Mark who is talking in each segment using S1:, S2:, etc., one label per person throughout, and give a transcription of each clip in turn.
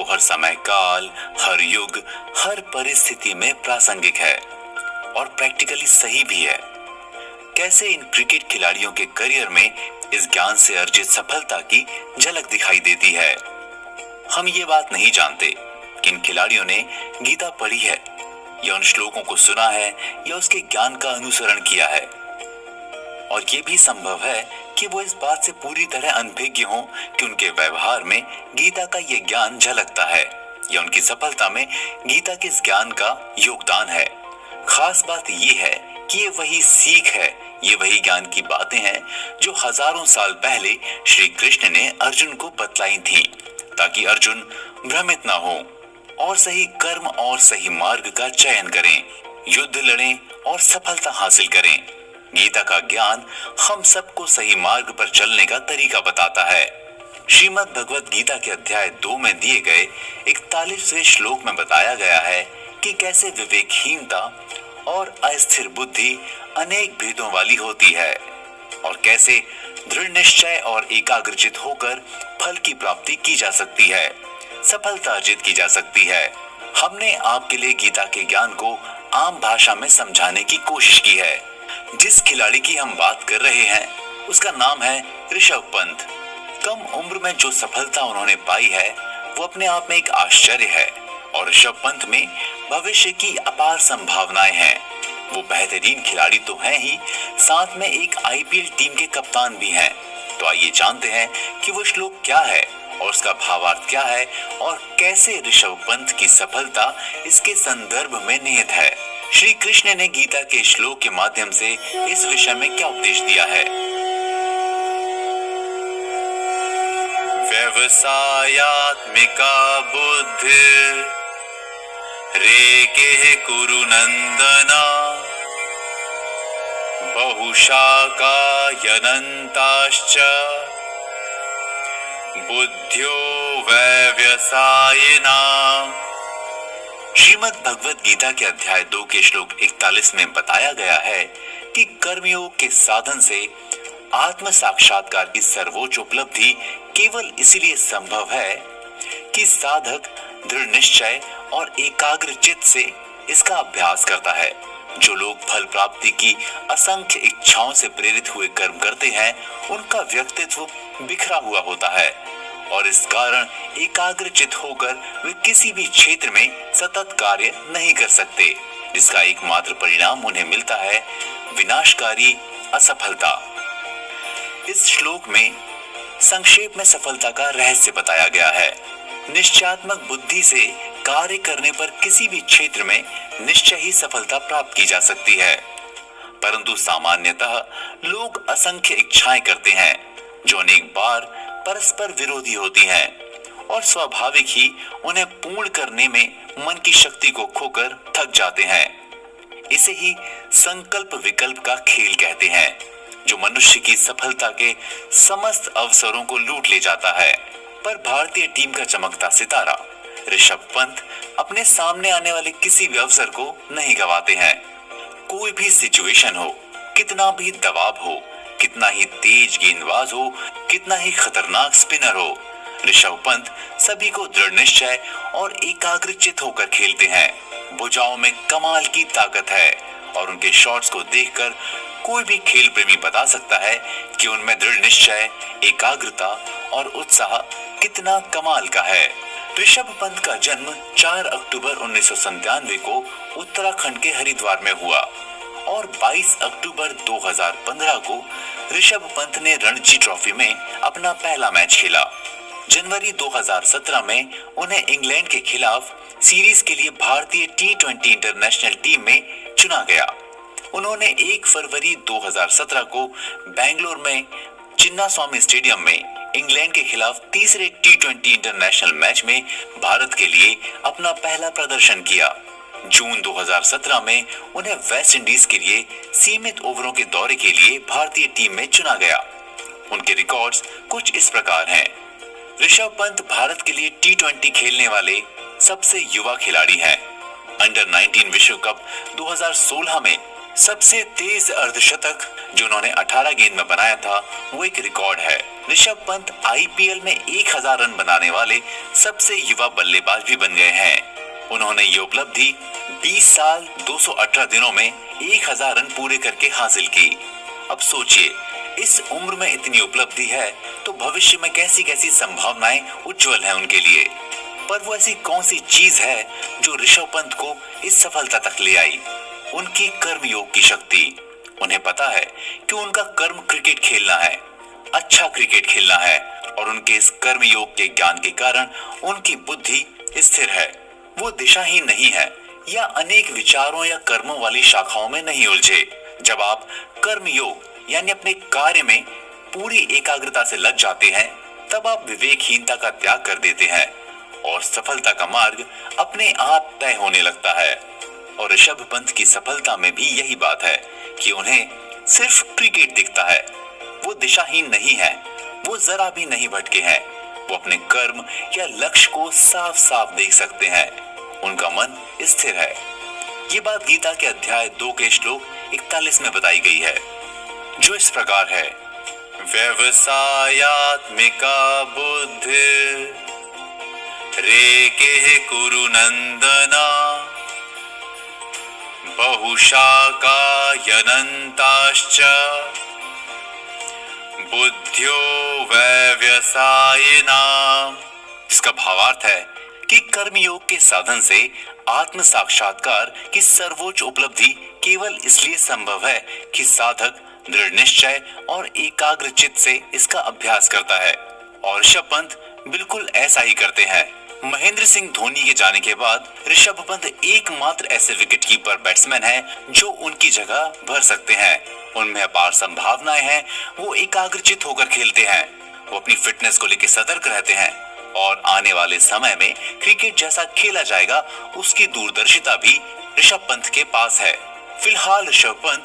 S1: वो हर समय काल, हर युग, हर परिस्थिति में प्रासंगिक है और प्रैक्टिकली सही भी है। कैसे इन क्रिकेट खिलाड़ियों के करियर में इस ज्ञान से अर्जित सफलता की झलक दिखाई देती है। हम ये बात नहीं जानते कि इन खिलाड़ियों ने गीता पढ़ी है या उन श्लोकों को सुना है या उसके ज्ञान का अनुसरण किया है। और ये भी संभव है कि वो इस बात से पूरी तरह अनभिज्ञ हों कि उनके व्यवहार में गीता का ये ज्ञान झलकता है या उनकी सफलता में गीता के इस ज्ञान का योगदान है। खास बात ये है कि ये वही सीख है, ये वही ज्ञान की बातें हैं जो हजारों साल पहले श्री कृष्ण ने अर्जुन को बतलाई थी, ताकि अर्जुन भ्रमित ना हो और सही कर्म और सही मार्ग का चयन करें, युद्ध लड़ें और सफलता हासिल करें। गीता का ज्ञान हम सबको सही मार्ग पर चलने का तरीका बताता है। श्रीमद् भगवत गीता के अध्याय 2 में दिए गए 41वें श्लोक में बताया गया है कि कैसे विवेकहीनता और अस्थिर बुद्धि अनेक भेदों वाली होती है और कैसे दृढ़ निश्चय और एकाग्रचित होकर फल की प्राप्ति की जा सकती है, सफलता अर्जित की जा सकती है। हमने आपके लिए गीता के ज्ञान को आम भाषा में समझाने की कोशिश की है। जिस खिलाड़ी की हम बात कर रहे हैं उसका नाम है ऋषभ पंत। कम उम्र में जो सफलता उन्होंने पाई है वो अपने आप में एक आश्चर्य है और ऋषभ पंत में भविष्य की अपार संभावनाएं हैं। वो बेहतरीन खिलाड़ी तो हैं ही, साथ में एक आईपीएल टीम के कप्तान भी हैं। तो आइए जानते हैं कि वो श्लोक क्या है और उसका भावार्थ क्या है और कैसे ऋषभ पंत की सफलता इसके संदर्भ में निहित है। श्री कृष्ण ने गीता के श्लोक के माध्यम से इस विषय में क्या उपदेश दिया है। व्यवसायात्मिका बुद्धि रेके कुरु नंदना बहुशाकायनन्ताश्च बुद्ध्यो व्यवसायिनाम्। श्रीमद् भगवत गीता के अध्याय 2 के श्लोक 41 में बताया गया है कि कर्मयोग के साधन से आत्म साक्षात्कार की सर्वोच्च उपलब्धि केवल इसलिए संभव है कि साधक दृढ़ निश्चय और एकाग्र चित्त से इसका अभ्यास करता है। जो लोग फल प्राप्ति की असंख्य इच्छाओं से प्रेरित हुए कर्म करते हैं उनका व्यक्तित्व बिखरा हुआ होता है और इस कारण एकाग्रचित होकर वे किसी भी क्षेत्र में सतत कार्य नहीं कर सकते, जिसका एकमात्र परिणाम उन्हें मिलता है विनाशकारी असफलता। इस श्लोक में संक्षेप में सफलता का रहस्य बताया गया है। निश्चयात्मक बुद्धि से कार्य करने पर किसी भी क्षेत्र में निश्चय ही सफलता प्राप्त की जा सकती है, परंतु सामान्यतः लोग असंख्य इच्छाएं करते हैं जो अनेक बार परस्पर विरोधी होती हैं और स्वाभाविक ही उन्हें पूर्ण करने में मन की शक्ति को खोकर थक जाते हैं। इसे ही संकल्प विकल्प का खेल कहते हैं, जो मनुष्य की सफलता के समस्त अवसरों को लूट ले जाता है। पर भारतीय टीम का चमकता सितारा ऋषभ पंत अपने सामने आने वाले किसी भी अवसर को नहीं गवाते हैं। कोई भी सिचुएशन हो, कितना भी दबाव हो, कितना ही तेज गेंदबाज हो, कितना ही खतरनाक स्पिनर हो, ऋषभ पंत सभी को दृढ़ निश्चय और एकाग्रचित होकर खेलते हैं। भुजाओं में कमाल की ताकत है और उनके शॉट्स को देखकर कोई भी खेल प्रेमी बता सकता है कि उनमें दृढ़ निश्चय, एकाग्रता और उत्साह कितना कमाल का है। ऋषभ पंत का जन्म 4 अक्टूबर 1997 को उत्तराखंड के हरिद्वार में हुआ और 22 अक्टूबर 2015 को ऋषभ पंत ने रणजी ट्रॉफी में अपना पहला मैच खेला। जनवरी 2017 में उन्हें इंग्लैंड के खिलाफ सीरीज के लिए भारतीय T20 इंटरनेशनल टीम में चुना गया। उन्होंने 1 फरवरी 2017 को बेंगलोर में चिन्नास्वामी स्टेडियम में इंग्लैंड के खिलाफ तीसरे T20 इंटरनेशनल मैच में भारत के लिए अपना पहला प्रदर्शन किया। जून 2017 में उन्हें वेस्ट इंडीज के लिए सीमित ओवरों के दौरे के लिए भारतीय टीम में चुना गया। उनके रिकॉर्ड्स कुछ इस प्रकार हैं। ऋषभ पंत भारत के लिए T20 खेलने वाले सबसे युवा खिलाड़ी हैं। अंडर 19 विश्व कप 2016 में सबसे तेज अर्धशतक जो उन्होंने 18 गेंद में बनाया था वो एक रिकॉर्ड है। ऋषभ पंत आईपीएल में 1000 रन बनाने वाले सबसे युवा बल्लेबाज भी बन गए हैं। उन्होंने ये उपलब्धि 20 साल 218 दिनों में 1000 रन पूरे करके हासिल की। अब सोचिए, इस उम्र में इतनी उपलब्धि है तो भविष्य में कैसी कैसी संभावनाएं उज्जवल हैं उनके लिए। पर वो ऐसी कौन सी चीज है जो ऋषभ पंत को इस सफलता तक ले आई? उनकी कर्मयोग की शक्ति। उन्हें पता है कि उनका कर्म क्रिकेट खेलना है, अच्छा क्रिकेट खेलना है, और उनके इस कर्मयोग के ज्ञान के कारण उनकी बुद्धि स्थिर है। वो दिशाहीन नहीं है या अनेक विचारों या कर्मों वाली शाखाओं में नहीं उलझे। जब आप कर्मयोग यानी अपने कार्य में पूरी एकाग्रता से लग जाते हैं, तब आप विवेकहीनता का त्याग कर देते हैं और सफलता का मार्ग अपने आप तय होने लगता है। और ऋषभ पंत की सफलता में भी यही बात है कि उन्हें सिर्फ क्रिकेट दिखता है। वो दिशाहीन नहीं है, वो जरा भी नहीं भटके हैं। वो अपने कर्म या लक्ष्य को साफ साफ देख सकते हैं। उनका मन स्थिर है। ये बात गीता के अध्याय 2 के श्लोक 41 में बताई गई है, जो इस प्रकार है: व्यवसायात्मिका बुद्धि रेके कुरु नंदना बहुशाखायनन्ताश्च बुद्ध्यो व्यवसायिना। इसका भावार्थ है कि कर्मयोग के साधन से आत्म साक्षात्कार की सर्वोच्च उपलब्धि केवल इसलिए संभव है कि साधक दृढ़ निश्चय और एकाग्र चित्त से इसका अभ्यास करता है। और ऋषभ पंत बिल्कुल ऐसा ही करते हैं। महेंद्र सिंह धोनी के जाने के बाद ऋषभ पंत एकमात्र ऐसे विकेट कीपर बैट्समैन हैं जो उनकी जगह भर सकते हैं। उनमें अपार संभावनाएं हैं। वो एकाग्रचित होकर खेलते हैं। वो अपनी फिटनेस को लेकर सतर्क रहते हैं और आने वाले समय में क्रिकेट जैसा खेला जाएगा उसकी दूरदर्शिता भी ऋषभ पंत के पास है। फिलहाल ऋषभ पंत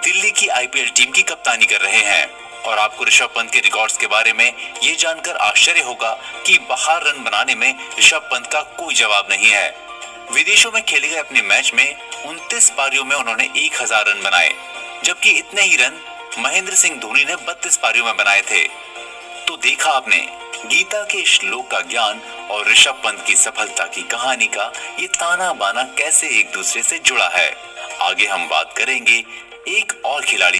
S1: दिल्ली की आईपीएल टीम की कप्तानी कर रहे हैं। और आपको ऋषभ पंत के रिकॉर्ड्स के बारे में ये जानकर आश्चर्य होगा कि बाहर रन बनाने में ऋषभ पंत का कोई जवाब नहीं है। विदेशों में खेले गए अपने मैच में 29 पारियों में उन्होंने 1000 रन बनाए, जबकि इतने ही रन महेंद्र सिंह धोनी ने 32 पारियों में बनाए थे। तो देखा आपने गीता के श्लोक का ज्ञान और ऋषभ पंत की सफलता की कहानी का ये ताना बाना कैसे एक दूसरे से जुड़ा है। आगे हम बात करेंगे एक और खिलाड़ी